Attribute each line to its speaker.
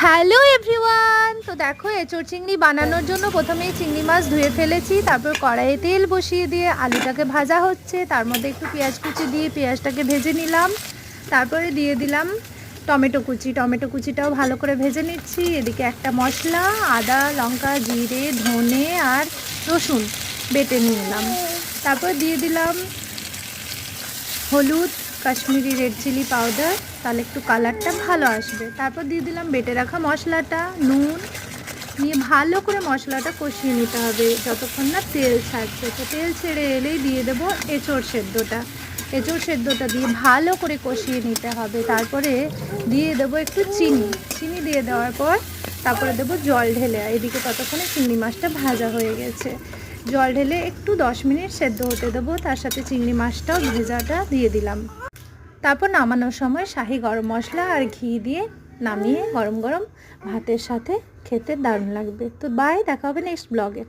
Speaker 1: Hello everyone, তো দেখো এঁচোড় চিংড়ি বানানোর জন্য প্রথমেই চিংড়ি মাছ ধুয়ে ফেলেছি। তারপর কড়াইয়ে তেল বসিয়ে দিয়ে আলুটাকে ভাজা হচ্ছে, তার মধ্যে একটু পেঁয়াজ কুচি দিয়ে পেঁয়াজটাকে ভেজে নিলাম। তারপরে দিয়ে দিলাম টমেটো কুচিটাও ভালো করে ভেজে নিচ্ছি। এদিকে একটা মশলা আদা লঙ্কা জিরে ধনে আর রসুন বেটে নিলাম। তারপর দিয়ে দিলাম হলুদ কাশ্মীরি রেড চিলি পাউডার, তাহলে একটু কালারটা ভালো আসবে। তারপর দিয়ে দিলাম বেটে রাখা মশলাটা, নুন নিয়ে ভালো করে মশলাটা কষিয়ে নিতে হবে যতক্ষণ না তেল ছাড়ছে। তো তেল ছেড়ে এলেই দিয়ে দেবো এঁচোড় সেদ্ধটা দিয়ে ভালো করে কষিয়ে নিতে হবে। তারপরে দিয়ে দেবো একটু চিনি দিয়ে দেওয়ার পর তারপরে দেবো জল ঢেলে। এদিকে ততক্ষণে চিংড়ি মাছটা ভাজা হয়ে গেছে। জল ঢেলে একটু 10 মিনিট সেদ্ধ হতে দেবো। তার সাথে চিংড়ি মাছটাও ভেজাটা দিয়ে দিলাম। তারপর নামানোর সময় শাহি গরম মশলা আর ঘি দিয়ে নামিয়ে গরম গরম ভাতের সাথে খেতে দারুণ লাগবে। তো বাই, দেখা হবে নেক্সট ব্লগে।